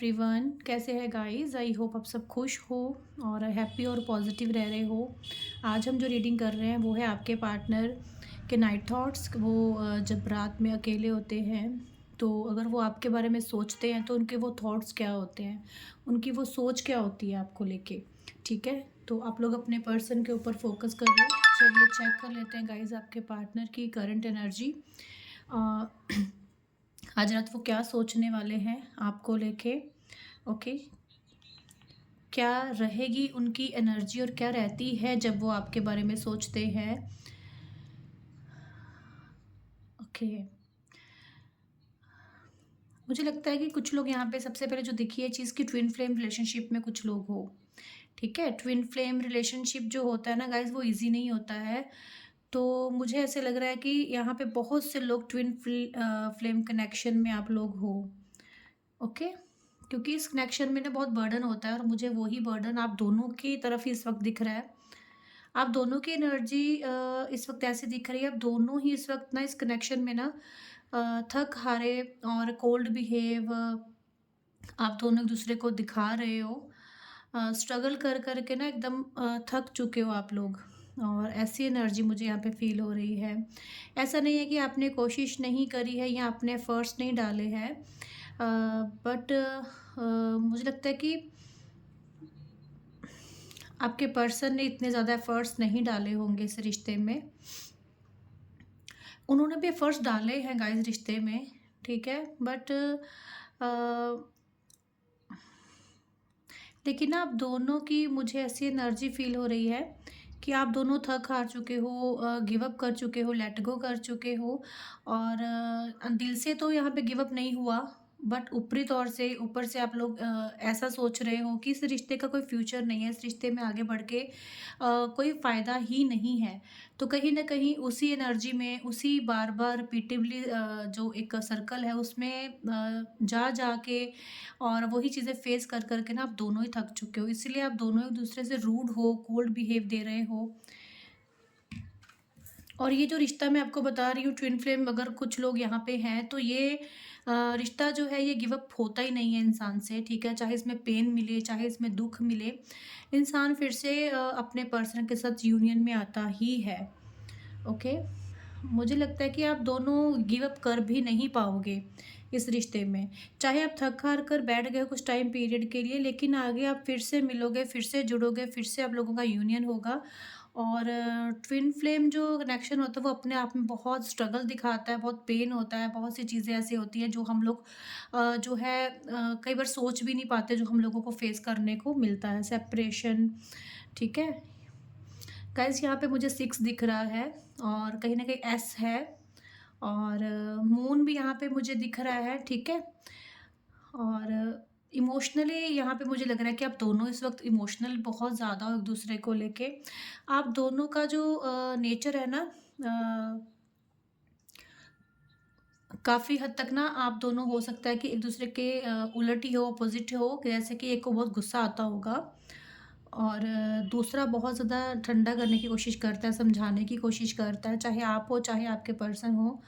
Everyone, कैसे हैं guys. I hope आप सब खुश हो और हैप्पी और पॉजिटिव रह रहे हो। आज हम जो रीडिंग कर रहे हैं वो है आपके पार्टनर के नाइट थॉट्स। वो जब रात में अकेले होते हैं तो अगर वो आपके बारे में सोचते हैं तो उनके वो थॉट्स क्या होते हैं, उनकी वो सोच क्या होती है आपको लेके। ठीक है, तो आप लोग अपने पर्सन के ऊपर फोकस कर लो। चलिए चेक कर लेते हैं गाइस आपके पार्टनर की करंट एनर्जी। आज रात वो क्या सोचने वाले हैं आपको लेके। ओके, क्या रहेगी उनकी एनर्जी और क्या रहती है जब वो आपके बारे में सोचते हैं। ओके, मुझे लगता है कि कुछ लोग यहाँ पे सबसे पहले जो दिखी है चीज़ की ट्विन फ्लेम रिलेशनशिप में कुछ लोग हो। ठीक है, ट्विन फ्लेम रिलेशनशिप जो होता है ना गाइज वो इजी नहीं होता है। तो मुझे ऐसे लग रहा है कि यहाँ पे बहुत से लोग ट्विन फ्लेम कनेक्शन में आप लोग हो। ओके, क्योंकि इस कनेक्शन में ना बहुत बर्डन होता है और मुझे वही बर्डन आप दोनों की तरफ ही इस वक्त दिख रहा है। आप दोनों की एनर्जी इस वक्त ऐसे दिख रही है, आप दोनों ही इस वक्त ना इस कनेक्शन में ना थक हारे और कोल्ड बिहेव आप दोनों एक दूसरे को दिखा रहे हो। स्ट्रगल कर कर के ना एकदम थक चुके हो आप लोग, और ऐसी एनर्जी मुझे यहाँ पे फील हो रही है। ऐसा नहीं है कि आपने कोशिश नहीं करी है या आपने एफर्ट्स नहीं डाले हैं, बट मुझे लगता है कि आपके पर्सन ने इतने ज़्यादा एफर्ट्स नहीं डाले होंगे इस रिश्ते में। उन्होंने भी एफर्ट्स डाले हैं गाइस रिश्ते में, ठीक है, बट लेकिन ना आप दोनों की मुझे ऐसी एनर्जी फील हो रही है कि आप दोनों थक हार चुके हो, गिव अप कर चुके हो, लेट गो कर चुके हो। और दिल से तो यहाँ पे गिव अप नहीं हुआ, बट ऊपरी तौर से ऊपर से आप लोग ऐसा सोच रहे हो कि इस रिश्ते का कोई फ्यूचर नहीं है, इस रिश्ते में आगे बढ़ के कोई फ़ायदा ही नहीं है। तो कहीं न कहीं उसी एनर्जी में, उसी बार-बार रिपीटिवली जो एक सर्कल है उसमें जा के और वही चीज़ें फेस कर कर के ना आप दोनों ही थक चुके हो। इसीलिए आप दोनों एक-दूसरे से रूड हो, कोल्ड बिहेव दे रहे हो। और ये जो रिश्ता मैं आपको बता रही हूँ ट्विन फ्लेम, अगर कुछ लोग यहाँ पे हैं तो ये रिश्ता जो है ये गिव अप होता ही नहीं है इंसान से, ठीक है? चाहे इसमें पेन मिले, चाहे इसमें दुःख मिले, इंसान फिर से अपने पर्सन के साथ यूनियन में आता ही है। ओके? मुझे लगता है कि आप दोनों गिव अप कर भी नहीं पाओगे इस रिश्ते में। चाहे आप थक-हार कर बैठ गए हो कुछ टाइम पीरियड के लिए, लेकिन आगे आप फिर से मिलोगे, फिर से जुड़ोगे, फिर से आप लोगों का यूनियन होगा। और ट्विन फ्लेम जो कनेक्शन होता है वो अपने आप में बहुत स्ट्रगल दिखाता है, बहुत पेन होता है, बहुत सी चीज़ें ऐसी होती हैं जो हम लोग जो है कई बार सोच भी नहीं पाते, जो हम लोगों को फेस करने को मिलता है। सेपरेशन, ठीक है? गाइज़ यहाँ पे मुझे 6 दिख रहा है और कहीं न कहीं एस है, और मून भी यहाँ पे मुझे दिख रहा है, ठीक है? और इमोशनली यहाँ पे मुझे लग रहा है कि आप दोनों इस वक़्त इमोशनल बहुत ज़्यादा हो एक-दूसरे को लेके। आप दोनों का जो नेचर है ना, काफ़ी हद तक ना आप दोनों हो सकता है कि एक-दूसरे के उलट ही हो, अपोज़िट हो। जैसे कि एक को बहुत गुस्सा आता होगा और दूसरा बहुत ज़्यादा ठंडा करने की कोशिश करता है, समझाने की कोशिश करता है, चाहे आप हो, चाहे आपके पर्सन हो,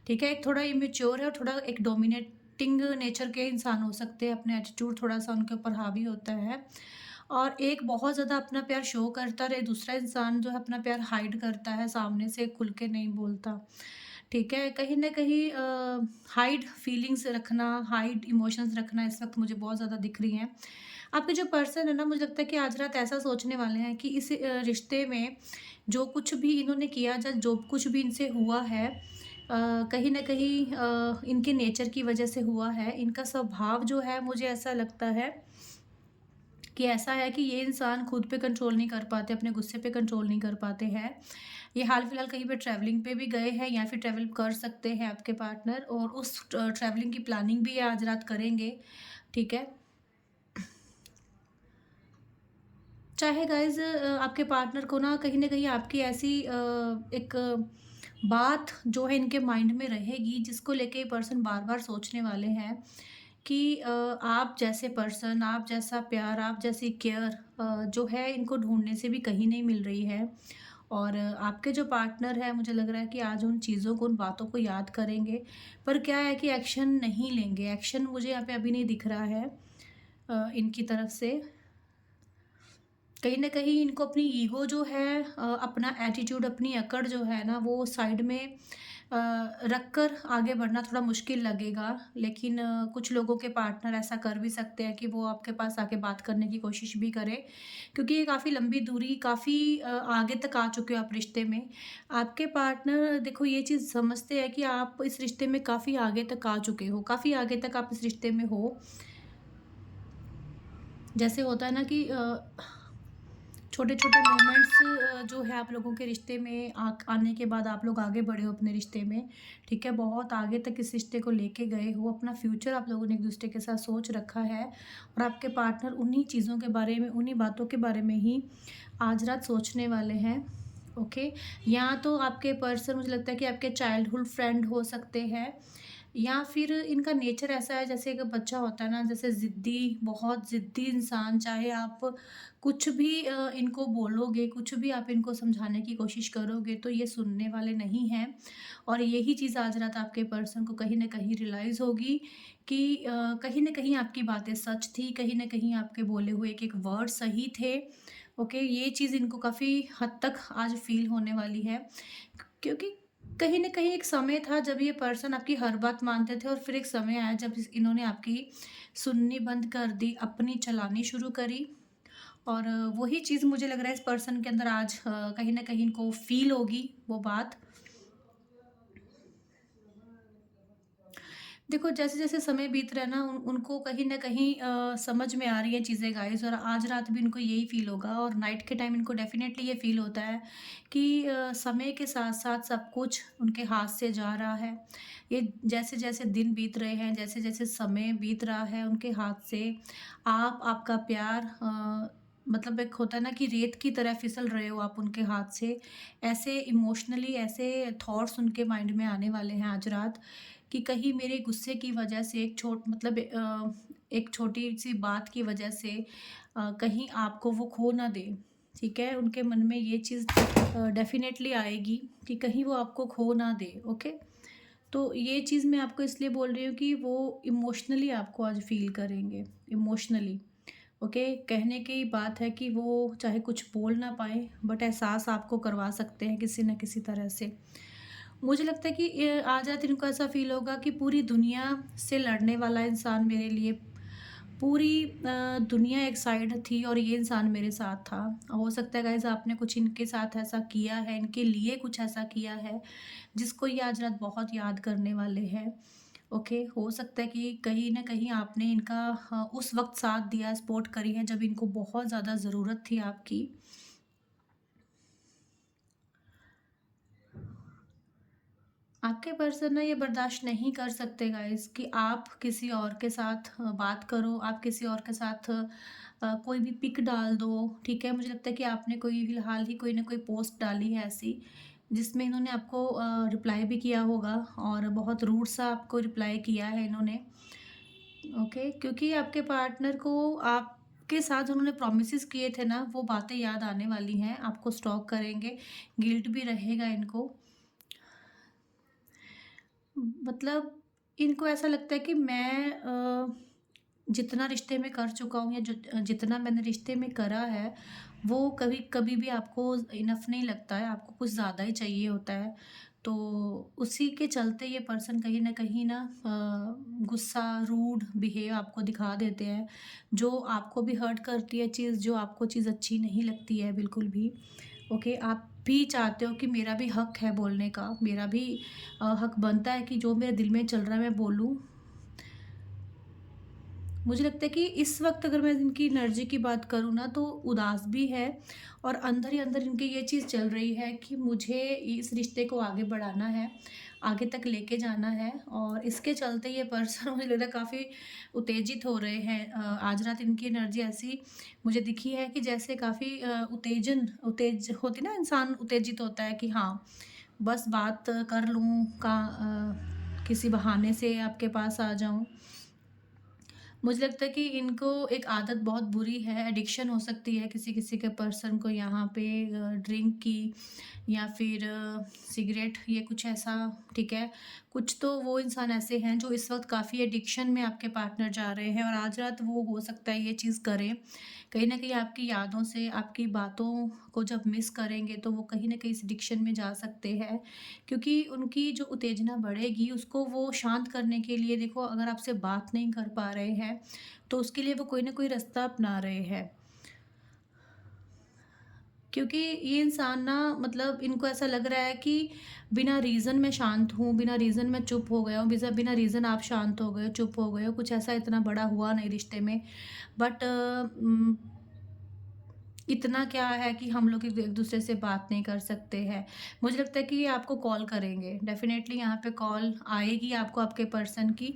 ठीक है? एक थोड़ा इमैच्योर है और थोड़ा एक डोमिनेटिंग नेचर के इंसान हो सकते हैं, अपने एटीट्यूड थोड़ा-सा उनके ऊपर हावी होता है। और एक बहुत ज़्यादा अपना प्यार शो करता रहे, दूसरा इंसान जो है अपना प्यार हाइड करता है, सामने से खुल के नहीं बोलता, ठीक है? कहीं न कहीं हाइड फीलिंग्स रखना, हाइड इमोशंस रखना इस वक़्त मुझे बहुत ज़्यादा दिख रही हैं। आपके जो पर्सन है ना, मुझे लगता है कि आज रात ऐसा सोचने वाले हैं कि इस रिश्ते में जो कुछ भी इन्होंने किया, या जो कुछ भी इनसे हुआ है, कहीं न कहीं इनके नेचर की वज़ह से हुआ है। इनका स्वभाव जो है मुझे ऐसा लगता है कि ऐसा है कि ये इंसान खुद पे कंट्रोल नहीं कर पाते, अपने गुस्से पे कंट्रोल नहीं कर पाते हैं। ये हाल-फिलहाल कहीं पे ट्रैवलिंग पे भी गए हैं या फिर ट्रैवल कर सकते हैं आपके पार्टनर, और उस ट्रैवलिंग की प्लानिंग भी ये आज रात करेंगे, ठीक है? चाहे गाइज़ आपके पार्टनर को ना कहीं न कहीं आपकी ऐसी एक बात जो है इनके माइंड में रहेगी, जिसको लेके ये पर्सन बार-बार सोचने वाले हैं कि आप जैसे पर्सन, आप जैसा प्यार, आप जैसी केयर जो है इनको ढूँढने से भी कहीं नहीं मिल रही है। और आपके जो पार्टनर हैं मुझे लग रहा है कि आज उन चीज़ों को, उन बातों को याद करेंगे, पर क्या है कि एक्शन नहीं लेंगे। एक्शन मुझे यहाँ पे अभी नहीं दिख रहा है। इनकी तरफ से। कहीं न कहीं इनको अपनी ईगो जो है, अपना एटीट्यूड, अपनी अकड़ जो है ना, वो साइड में रख कर आगे बढ़ना थोड़ा मुश्किल लगेगा। लेकिन कुछ लोगों के पार्टनर ऐसा कर भी सकते हैं कि वो आपके पास आके बात करने की कोशिश भी करें, क्योंकि ये काफ़ी लंबी दूरी, काफ़ी आगे तक आ चुके हो आप रिश्ते में। आपके पार्टनर देखो ये चीज़ समझते हैं कि आप इस रिश्ते में काफ़ी आगे तक आ चुके हो, काफ़ी आगे तक आप इस रिश्ते में हो। जैसे होता है ना कि छोटे-छोटे मोमेंट्स जो है आप लोगों के रिश्ते में आने के बाद आप लोग आगे बढ़े हो अपने रिश्ते में, ठीक है? बहुत आगे तक इस रिश्ते को लेके गए हो, अपना फ्यूचर आप लोगों ने एक-दूसरे के साथ सोच रखा है और आपके पार्टनर उन्हीं चीज़ों के बारे में, उन्हीं बातों के बारे में ही आज रात सोचने वाले हैं, ओके? या तो आपके पर्सन मुझे लगता है कि आपके चाइल्डहुड फ्रेंड हो सकते हैं, या फिर इनका नेचर ऐसा है जैसे एक बच्चा होता है ना, जैसे ज़िद्दी, बहुत ज़िद्दी इंसान, चाहे आप कुछ भी इनको बोलोगे, कुछ भी आप इनको समझाने की कोशिश करोगे तो ये सुनने वाले नहीं हैं। और यही चीज़ आज रात आपके पर्सन को कहीं न कहीं रियलाइज़ होगी कि कहीं न कहीं आपकी बातें सच थी, कहीं न कहीं आपके बोले हुए एक-एक वर्ड सही थे। ओके, ये चीज़ इनको काफ़ी हद तक आज फ़ील होने वाली है। क्योंकि कहीं न कहीं एक समय था जब ये पर्सन आपकी हर बात मानते थे और फिर एक समय आया जब इन्होंने आपकी सुननी बंद कर दी, अपनी चलानी शुरू करी। और वही चीज़ मुझे लग रहा है इस पर्सन के अंदर आज कहीं न कहीं इनको फ़ील होगी वो बात। देखो, जैसे-जैसे समय बीत रहा है ना, उनको कहीं न कहीं समझ में आ रही है चीज़ें गाइज़, और आज रात भी इनको यही फ़ील होगा और नाइट के टाइम इनको डेफ़िनेटली ये फ़ील होता है कि समय के साथ-साथ सब कुछ उनके हाथ से जा रहा है। ये जैसे-जैसे दिन बीत रहे हैं, जैसे-जैसे समय बीत रहा है उनके हाथ से, आपका प्यार मतलब एक होता है ना कि रेत की तरह फिसल रहे हो आप उनके हाथ से। ऐसे इमोशनली ऐसे थॉट्स उनके माइंड में आने वाले हैं आज रात कि कहीं मेरे गुस्से की वजह से एक छोटी-सी बात की वजह से कहीं आपको वो खो ना दें, ठीक है? उनके मन में ये चीज़ डेफ़िनेटली आएगी कि कहीं वो आपको खो ना दें, ओके? तो ये चीज़ मैं आपको इसलिए बोल रही हूँ कि वो इमोशनली आपको आज फ़ील करेंगे, इमोशनली, ओके? कहने की बात है कि वो चाहे कुछ बोल ना पाएँ, बट एहसास आपको करवा सकते हैं किसी न किसी तरह से। मुझे लगता है कि आज रात इनको ऐसा फ़ील होगा कि पूरी दुनिया से लड़ने वाला इंसान मेरे लिए, पूरी दुनिया एक साइड थी और ये इंसान मेरे साथ था। हो सकता है गाइज़ आपने कुछ इनके साथ ऐसा किया है, इनके लिए कुछ ऐसा किया है, जिसको ये आज रात बहुत याद करने वाले हैं। ओके, हो सकता है कि कहीं न कहीं आपने इनका उस वक़्त साथ दिया, सपोर्ट करी है जब इनको बहुत ज़्यादा ज़रूरत थी आपकी। आपके पर्सन ना ये बर्दाश्त नहीं कर सकते गाइस कि आप किसी और के साथ बात करो, आप किसी और के साथ कोई भी पिक डाल दो, ठीक है? मुझे लगता है कि आपने कोई फिलहाल ही कोई ना कोई पोस्ट डाली है ऐसी, जिसमें इन्होंने आपको रिप्लाई भी किया होगा और बहुत रूड सा आपको रिप्लाई किया है इन्होंने, ओके? क्योंकि आपके पार्टनर को आपके साथ जो उन्होंने प्रॉमिसेस किए थे ना, वो बातें याद आने वाली हैं, आपको स्टॉक करेंगे, गिल्ट भी रहेगा इनको। मतलब इनको ऐसा लगता है कि मैं जितना रिश्ते में कर चुका हूँ या जितना मैंने रिश्ते में करा है, वो कभी कभी भी आपको इनफ नहीं लगता है, आपको कुछ ज़्यादा ही चाहिए होता है। तो उसी के चलते ये पर्सन कहीं न कहीं ना गुस्सा, रूड बिहेव आपको दिखा देते हैं, जो आपको भी हर्ट करती है चीज़, जो आपको चीज़ अच्छी नहीं लगती है बिल्कुल भी। ओके, आप भी चाहते हो कि मेरा भी हक है बोलने का, मेरा भी हक बनता है कि जो मेरे दिल में चल रहा है मैं बोलूँ। मुझे लगता है कि इस वक़्त अगर मैं इनकी एनर्जी की बात करूँ ना, तो उदास भी है और अंदर ही अंदर इनकी ये चीज़ चल रही है कि मुझे इस रिश्ते को आगे बढ़ाना है, आगे तक लेके जाना है, और इसके चलते ये पर्सन मुझे लग रहा है काफ़ी उत्तेजित हो रहे हैं। आज रात इनकी एनर्जी ऐसी मुझे दिखी है कि जैसे काफ़ी उत्तेज होती ना, इंसान उत्तेजित होता है कि हाँ, बस बात कर लूँ किसी बहाने से आपके पास आ जाऊँ। मुझे लगता है कि इनको एक आदत बहुत बुरी है, एडिक्शन हो सकती है किसी-किसी के पर्सन को यहाँ पे ड्रिंक की या फिर सिगरेट, ये कुछ ऐसा, ठीक है। कुछ तो वो इंसान ऐसे हैं जो इस वक़्त काफ़ी एडिक्शन में आपके पार्टनर जा रहे हैं और आज रात वो हो सकता है ये चीज़ करें। कहीं न कहीं आपकी यादों से, आपकी बातों को जब मिस करेंगे तो वो कहीं न कहीं इस एडिक्शन में जा सकते हैं। क्योंकि उनकी जो उत्तेजना बढ़ेगी उसको वो शांत करने के लिए, देखो अगर आपसे बात नहीं कर पा रहे हैं, तो उसके लिए वो कोई न कोई रास्ता अपना रहे हैं। क्योंकि ये इंसान ना, मतलब इनको ऐसा लग रहा है कि बिना रीज़न मैं शांत हूँ, बिना रीज़न मैं चुप हो गया हूँ, बिज़ा बिना रीज़न आप शांत हो गए हो, चुप हो गए हो, कुछ ऐसा इतना बड़ा हुआ नहीं रिश्ते में। बट इतना क्या है कि हम लोग एक-दूसरे से बात नहीं कर सकते हैं। मुझे लगता है कि ये आपको कॉल करेंगे, डेफ़िनेटली यहाँ पे कॉल आएगी आपको आपके पर्सन की,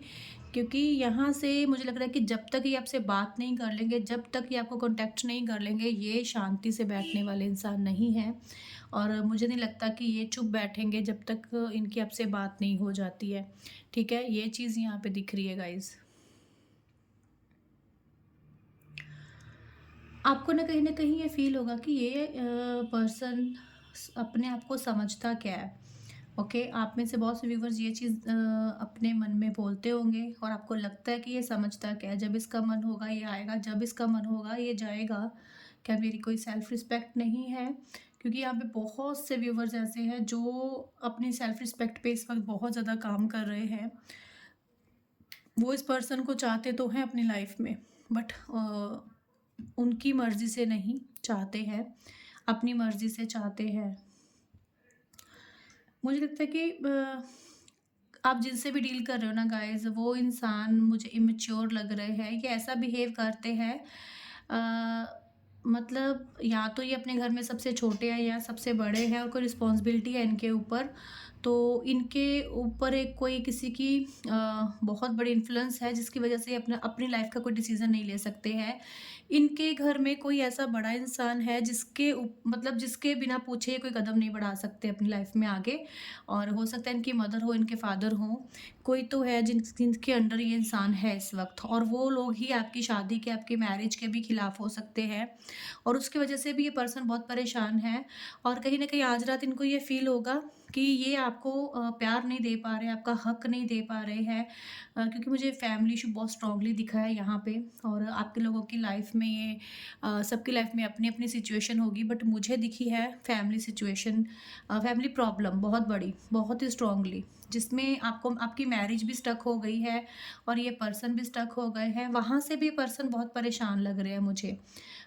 क्योंकि यहाँ से मुझे लग रहा है कि जब तक ये आपसे बात नहीं कर लेंगे, जब तक ये आपको कॉन्टैक्ट नहीं कर लेंगे, ये शांति से बैठने वाले इंसान नहीं हैं। और मुझे नहीं लगता कि ये चुप बैठेंगे जब तक इनकी आपसे बात नहीं हो जाती है। ठीक है? ये चीज़ यहाँ पे दिख रही है गाइज़। आपको ना कहीं न कहीं ये फ़ील होगा कि ये पर्सन अपने आप को समझता क्या है। ओके, आप में से बहुत से व्यूवर्स ये चीज़ अपने मन में बोलते होंगे और आपको लगता है कि ये समझता क्या है। जब इसका मन होगा ये आएगा, जब इसका मन होगा ये जाएगा। क्या मेरी कोई सेल्फ रिस्पेक्ट नहीं है? क्योंकि यहाँ पे बहुत से व्यूवर्स ऐसे हैं जो अपनी सेल्फ रिस्पेक्ट पे इस वक़्त बहुत ज़्यादा काम कर रहे हैं। वो इस पर्सन को चाहते तो हैं अपनी लाइफ में, बट उनकी मर्ज़ी से नहीं चाहते हैं, अपनी मर्ज़ी से चाहते हैं। मुझे लगता है कि आप जिनसे भी डील कर रहे हो ना गाइज़, वो इंसान मुझे इमैच्योर लग रहे हैं। ये ऐसा बिहेव करते हैं मतलब या तो ये अपने घर में सबसे छोटे हैं या सबसे बड़े हैं और कोई रिस्पॉन्सिबिलिटी है इनके ऊपर, तो इनके ऊपर एक कोई किसी की बहुत बड़ी इन्फ्लुएंस है जिसकी वज़ह से ये अपना अपनी लाइफ़ का कोई डिसीज़न नहीं ले सकते हैं। इनके घर में कोई ऐसा बड़ा इंसान है जिसके मतलब जिसके बिना पूछे ये कोई कदम नहीं बढ़ा सकते अपनी लाइफ़ में आगे। और हो सकता है इनकी मदर हो, इनके फादर हों, कोई तो है जिनके अंडर ये इंसान है इस वक़्त, और वो लोग ही आपकी शादी के, आपकी मैरिज के भी खिलाफ़ हो सकते हैं। और उसकी वजह से भी ये पर्सन बहुत परेशान है और कहीं न कहीं आज रात इनको ये फ़ील होगा कि ये आपको प्यार नहीं दे पा रहे हैं, आपका हक नहीं दे पा रहे हैं। क्योंकि मुझे फैमिली इश्यू बहुत स्ट्रॉन्गली दिखा है यहाँ पे, और आपके लोगों की लाइफ़ में ये सबकी लाइफ़ में अपनी-अपनी सिचुएशन होगी, बट मुझे दिखी है फैमिली सिचुएशन, फैमिली प्रॉब्लम बहुत बड़ी, बहुत ही स्ट्रॉन्गली, जिसमें आपको आपकी मैरिज भी स्टक हो गई है और ये पर्सन भी स्टक हो गए हैं। वहाँ से भी पर्सन बहुत परेशान लग रहे हैं मुझे।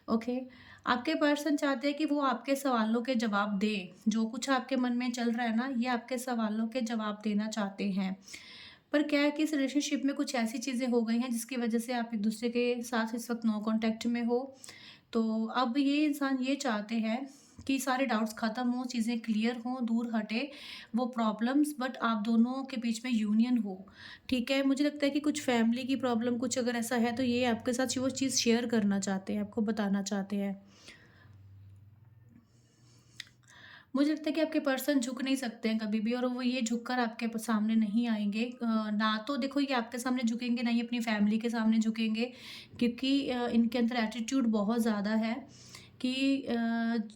ओके, आपके पर्सन चाहते हैं कि वो आपके सवालों के जवाब दें, जो कुछ आपके मन में चल रहा है ना, ये आपके सवालों के जवाब देना चाहते हैं। पर क्या है कि इस रिलेशनशिप में कुछ ऐसी चीज़ें हो गई हैं जिसकी वजह से आप एक-दूसरे के साथ इस वक़्त नो कॉन्टैक्ट में हो। तो अब ये इंसान ये चाहते हैं कि सारे डाउट्स ख़त्म हों, चीज़ें क्लियर हों, दूर हटे वो प्रॉब्लम्स, बट आप दोनों के बीच में यूनियन हो, ठीक है? मुझे लगता है कि कुछ फैमिली की प्रॉब्लम कुछ अगर ऐसा है तो ये आपके साथ वो चीज़ शेयर करना चाहते हैं, आपको बताना चाहते हैं। मुझे लगता है कि आपके पर्सन झुक नहीं सकते हैं कभी भी, और वो ये झुककर आपके सामने नहीं आएँगे। ना तो देखो ये आपके सामने झुकेंगे, ना ही अपनी फैमिली के सामने झुकेंगे, क्योंकि इनके अंदर एटीट्यूड बहुत ज़्यादा है कि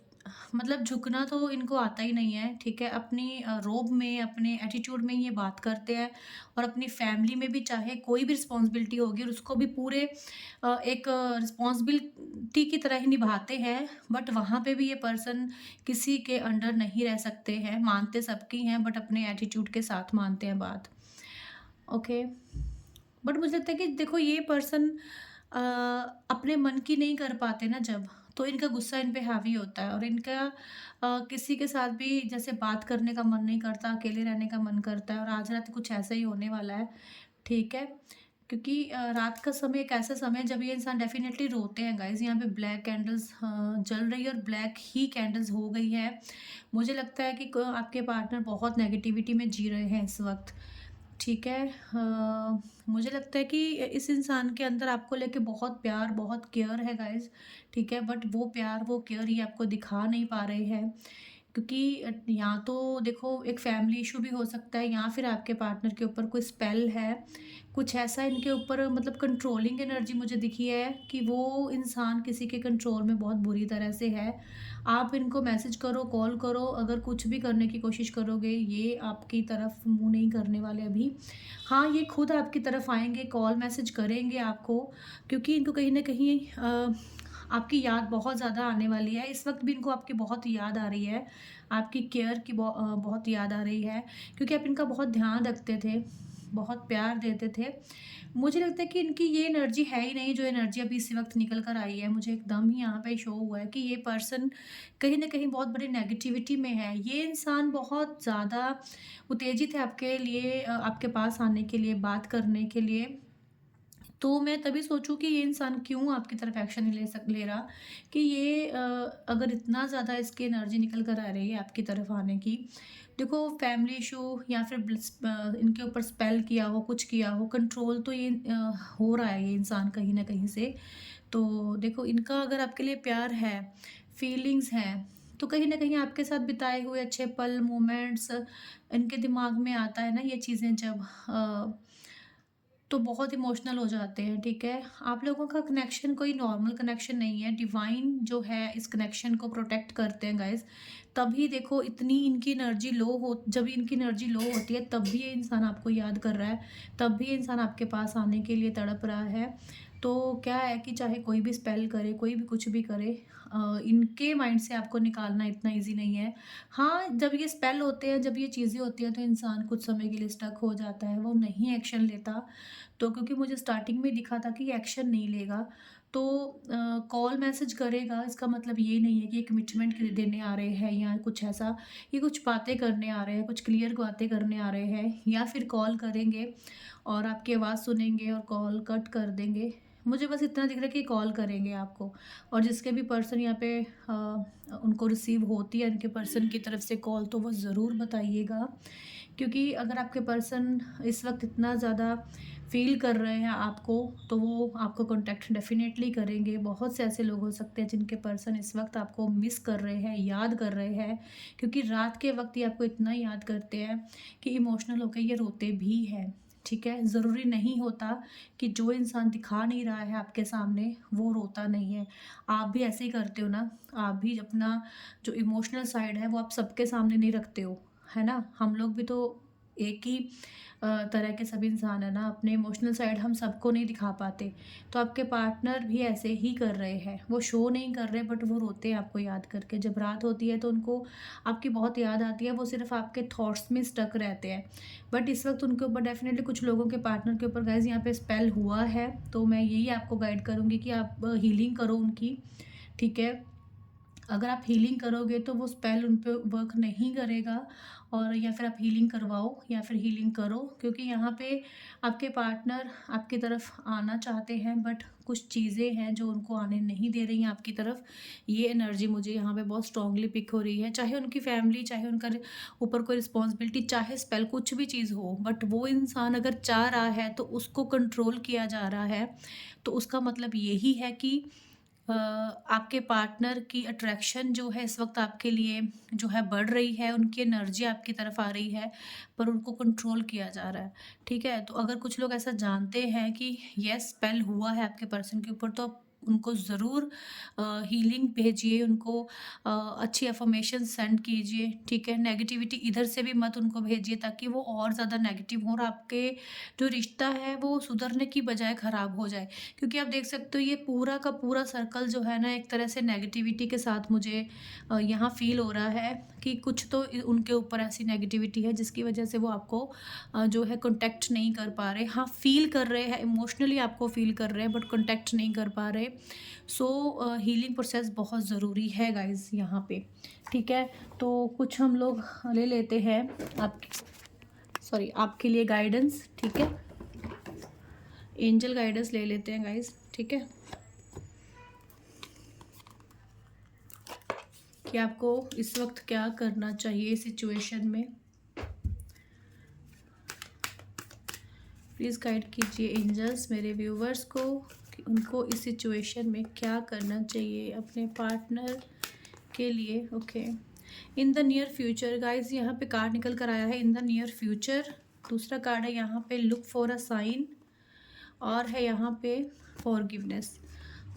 मतलब झुकना तो इनको आता ही नहीं है, ठीक है? अपनी रोब में, अपने एटीट्यूड में ये बात करते हैं, और अपनी फैमिली में भी चाहे कोई भी रिस्पॉन्सिबिलिटी होगी और उसको भी पूरे एक रिस्पॉन्सिबिलिटी की तरह ही निभाते हैं, बट वहाँ पे भी ये पर्सन किसी के अंडर नहीं रह सकते हैं, मानते सबकी हैं बट अपने एटीट्यूड के साथ मानते हैं बात। ओके, बट मुझे लगता है कि देखो ये पर्सन अपने मन की नहीं कर पाते ना जब, तो इनका गुस्सा इन पे हावी होता है, और इनका किसी के साथ भी जैसे बात करने का मन नहीं करता, अकेले रहने का मन करता है, और आज रात कुछ ऐसा ही होने वाला है, ठीक है? क्योंकि रात का समय एक ऐसा समय है जब ये इंसान डेफ़िनेटली रोते हैं गाइज़। यहाँ पे ब्लैक कैंडल्स जल रही है और ब्लैक ही कैंडल्स हो गई है। मुझे लगता है कि क आपके पार्टनर बहुत नेगेटिविटी में जी रहे हैं इस वक़्त, ठीक है? मुझे लगता है कि इस इंसान के अंदर आपको लेके बहुत प्यार, बहुत केयर है गाइज़, ठीक है? बट वो प्यार, वो केयर ये आपको दिखा नहीं पा रहे हैं। क्योंकि यहाँ तो देखो एक फैमिली इशू भी हो सकता है, या फिर आपके पार्टनर के ऊपर कोई स्पेल है, कुछ ऐसा इनके ऊपर मतलब कंट्रोलिंग एनर्जी मुझे दिखी है कि वो इंसान किसी के कंट्रोल में बहुत बुरी तरह से है। आप इनको मैसेज करो, कॉल करो, अगर कुछ भी करने की कोशिश करोगे, ये आपकी तरफ मुँह नहीं करने वाले अभी। हाँ, ये खुद आपकी तरफ आएँगे, कॉल मैसेज करेंगे आपको, क्योंकि इनको कहीं न कहीं आपकी याद बहुत ज़्यादा आने वाली है। इस वक़्त भी इनको आपकी बहुत याद आ रही है, आपकी केयर की बहुत याद आ रही है, क्योंकि आप इनका बहुत ध्यान रखते थे, बहुत प्यार देते थे। मुझे लगता है कि इनकी ये एनर्जी है ही नहीं, जो एनर्जी अभी इसी वक़्त निकल कर आई है। मुझे एकदम ही यहाँ पे शो हुआ है कि ये पर्सन कहीं न कहीं बहुत बड़ी नेगेटिविटी में है। ये इंसान बहुत ज़्यादा उत्तेजित है आपके लिए, आपके पास आने के लिए, बात करने के लिए। तो मैं तभी सोचूँ कि ये इंसान क्यों आपकी तरफ एक्शन नहीं ले रहा, कि ये अगर इतना ज़्यादा इसकी एनर्जी निकल कर आ रही है आपकी तरफ आने की, देखो फैमिली इशू या फिर इनके ऊपर स्पेल किया हो, कुछ किया हो, कंट्रोल तो ये हो रहा है ये इंसान कहीं न कहीं से। तो देखो इनका अगर आपके लिए प्यार है, फीलिंग्स हैं, तो कहीं न कहीं आपके साथ बिताए हुए अच्छे पल, मोमेंट्स इनके दिमाग में आता है ना ये चीज़ें जब तो बहुत इमोशनल हो जाते हैं, ठीक है? आप लोगों का कनेक्शन कोई नॉर्मल कनेक्शन नहीं है, डिवाइन जो है इस कनेक्शन को प्रोटेक्ट करते हैं गाइज़। तभी देखो इतनी इनकी एनर्जी लो हो जब इनकी एनर्जी लो होती है तब भी ये इंसान आपको याद कर रहा है, तब भी ये इंसान आपके पास आने के लिए तड़प रहा है। तो क्या है कि चाहे कोई भी स्पेल करे, कोई भी कुछ भी करे, इनके माइंड से आपको निकालना इतना ईज़ी नहीं है। हाँ, जब ये स्पेल होते हैं, जब ये चीज़ें होती हैं तो इंसान कुछ समय के लिए स्टक हो जाता है, वो नहीं एक्शन लेता। तो क्योंकि मुझे स्टार्टिंग में दिखा था कि एक्शन नहीं लेगा, तो कॉल मैसेज करेगा, इसका मतलब ये नहीं है कि ये कमिटमेंट देने आ रहे हैं या कुछ ऐसा। ये कुछ बातें करने आ रहे हैं, कुछ क्लियर बातें करने आ रहे हैं, या फिर कॉल करेंगे और आपकी आवाज़ सुनेंगे और कॉल कट कर देंगे। मुझे बस इतना दिख रहा है कि कॉल करेंगे आपको, और जिसके भी पर्सन यहाँ पे उनको रिसीव होती है इनके पर्सन की तरफ से कॉल, तो वो ज़रूर बताइएगा। क्योंकि अगर आपके पर्सन इस वक़्त इतना ज़्यादा फ़ील कर रहे हैं आपको, तो वो आपको कॉन्टैक्ट डेफ़िनेटली करेंगे। बहुत से ऐसे लोग हो सकते हैं जिनके पर्सन इस वक़्त आपको मिस कर रहे हैं, याद कर रहे हैं, क्योंकि रात के वक़्त ये आपको इतना याद करते हैं कि इमोशनल होके ये रोते भी हैं, ठीक है? ज़रूरी नहीं होता कि जो इंसान दिखा नहीं रहा है आपके सामने, वो रोता नहीं है। आप भी ऐसे ही करते हो ना, आप भी अपना जो इमोशनल साइड है, वो आप सबके सामने नहीं रखते हो, है ना? हम लोग भी तो एक ही तरह के सब इंसान है ना, अपने इमोशनल साइड हम सबको नहीं दिखा पाते। तो आपके पार्टनर भी ऐसे ही कर रहे हैं, वो शो नहीं कर रहे बट वो रोते हैं आपको याद करके। जब रात होती है तो उनको आपकी बहुत याद आती है, वो सिर्फ़ आपके थॉट्स में स्टक रहते हैं। बट इस वक़्त उनके ऊपर डेफ़िनेटली कुछ लोगों के पार्टनर के ऊपर गाइज़ यहाँ पे स्पेल हुआ है, तो मैं यही आपको गाइड करूँगी कि आप हीलिंग करो उनकी, ठीक है? अगर आप हीलिंग करोगे तो वो स्पेल उन पे वर्क नहीं करेगा, और या फिर आप हीलिंग करवाओ या फिर हीलिंग करो, क्योंकि यहाँ पे आपके पार्टनर आपकी तरफ आना चाहते हैं बट कुछ चीज़ें हैं जो उनको आने नहीं दे रही हैं आपकी तरफ। ये एनर्जी मुझे यहाँ पे बहुत स्ट्रांगली पिक हो रही है, चाहे उनकी फैमिली, चाहे उनका ऊपर कोई रिस्पॉन्सिबिलिटी, चाहे स्पेल, कुछ भी चीज़ हो, बट वो इंसान अगर चाह रहा है तो उसको कंट्रोल किया जा रहा है। तो उसका मतलब यही है कि आपके पार्टनर की अट्रैक्शन जो है इस वक़्त आपके लिए जो है बढ़ रही है, उनकी एनर्जी आपकी तरफ आ रही है, पर उनको कंट्रोल किया जा रहा है, ठीक है? तो अगर कुछ लोग ऐसा जानते हैं कि येस स्पेल हुआ है आपके पर्सन के ऊपर, तो आप उनको ज़रूर हीलिंग भेजिए, उनको अच्छी अफ़र्मेशन सेंड कीजिए, ठीक है? नेगेटिविटी इधर से भी मत उनको भेजिए ताकि वो और ज़्यादा नेगेटिव हों और आपके जो रिश्ता है वो सुधरने की बजाय ख़राब हो जाए। क्योंकि आप देख सकते हो ये पूरा का पूरा सर्कल जो है ना एक तरह से नेगेटिविटी के साथ मुझे यहाँ फ़ील हो रहा है कि कुछ तो उनके ऊपर ऐसी नेगेटिविटी है जिसकी वजह से वो आपको जो है कांटेक्ट नहीं कर पा रहे। हाँ, फ़ील कर रहे हैं, इमोशनली आपको फ़ील कर रहे हैं बट कांटेक्ट नहीं कर पा रहे। सो हीलिंग प्रोसेस बहुत ज़रूरी है गाइज़ यहाँ पे, ठीक है? तो कुछ हम लोग ले लेते हैं आप आपके लिए गाइडेंस, ठीक है? एंजल गाइडेंस ले लेते हैं गाइज़, ठीक है? कि आपको इस वक़्त क्या करना चाहिए सिचुएशन में। प्लीज़ गाइड कीजिए एंजल्स मेरे व्यूवर्स को कि उनको इस सिचुएशन में क्या करना चाहिए अपने पार्टनर के लिए। Okay, in the near future guys, यहाँ पे कार्ड निकल कर आया है इन द नियर फ्यूचर। दूसरा कार्ड है यहाँ पे लुक फॉर अ साइन, और है यहाँ पे फॉरगिवनेस।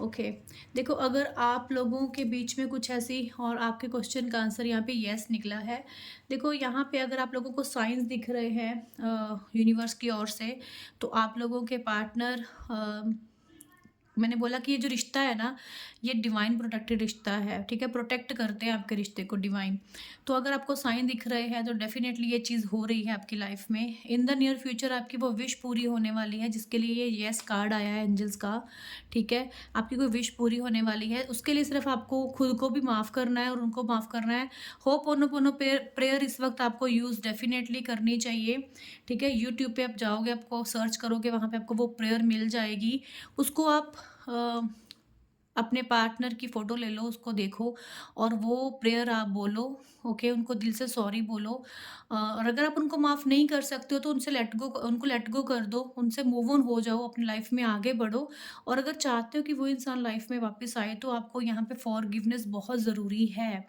ओके, देखो अगर आप लोगों के बीच में कुछ ऐसी, और आपके क्वेश्चन का आंसर यहाँ पे यस निकला है। देखो यहाँ पे अगर आप लोगों को साइंस दिख रहे हैं यूनिवर्स की ओर से, तो आप लोगों के पार्टनर, मैंने बोला कि ये जो रिश्ता है ना, ये डिवाइन प्रोटेक्टेड रिश्ता है, ठीक है, प्रोटेक्ट करते हैं आपके रिश्ते को डिवाइन। तो अगर आपको साइन दिख रहे हैं तो डेफिनेटली ये चीज़ हो रही है आपकी लाइफ में। इन द नियर फ्यूचर आपकी वो विश पूरी होने वाली है जिसके लिए ये येस कार्ड आया है एंजल्स का, ठीक है। आपकी कोई विश पूरी होने वाली है, उसके लिए सिर्फ आपको खुद को भी माफ़ करना है और उनको माफ़ करना है। होपोनोपोनो प्रेयर इस वक्त आपको यूज़ डेफिनेटली करनी चाहिए, ठीक है। यूट्यूब पे आप जाओगे, आपको सर्च करोगे, वहाँ पे आपको वो प्रेयर मिल जाएगी। उसको आप अ, अपने पार्टनर की फ़ोटो ले लो, उसको देखो और वो प्रेयर आप बोलो, ओके? उनको दिल से सॉरी बोलो। और अगर आप उनको माफ़ नहीं कर सकते हो तो उनको लेट गो कर दो, उनसे मूव ऑन हो जाओ, अपनी लाइफ़ में आगे बढ़ो। और अगर चाहते हो कि वो इंसान लाइफ़ में वापस आए तो आपको यहाँ पे फॉरगिवनेस बहुत ज़रूरी है,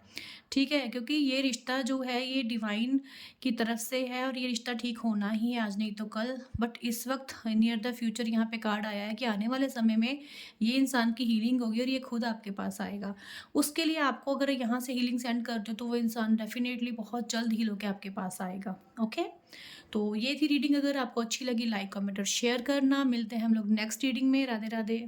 ठीक है? क्योंकि ये रिश्ता जो है ये डिवाइन की तरफ से है और ये रिश्ता ठीक होना ही है, आज नहीं तो कल। बट इस वक़्त नियर द फ्यूचर यहाँ पे कार्ड आया है कि आने वाले समय में ये इंसान की हीलिंग होगी और ये खुद आपके पास आएगा। उसके लिए आपको अगर यहाँ से हीलिंग सेंड कर दो तो वो इंसान डेफ़िनेटली बहुत जल्द हील होके आपके पास आएगा, ओके? तो ये थी रीडिंग, अगर आपको अच्छी लगी लाइक, कमेंट और शेयर करना। मिलते हैं हम लोग नेक्स्ट रीडिंग में। राधे, राधे।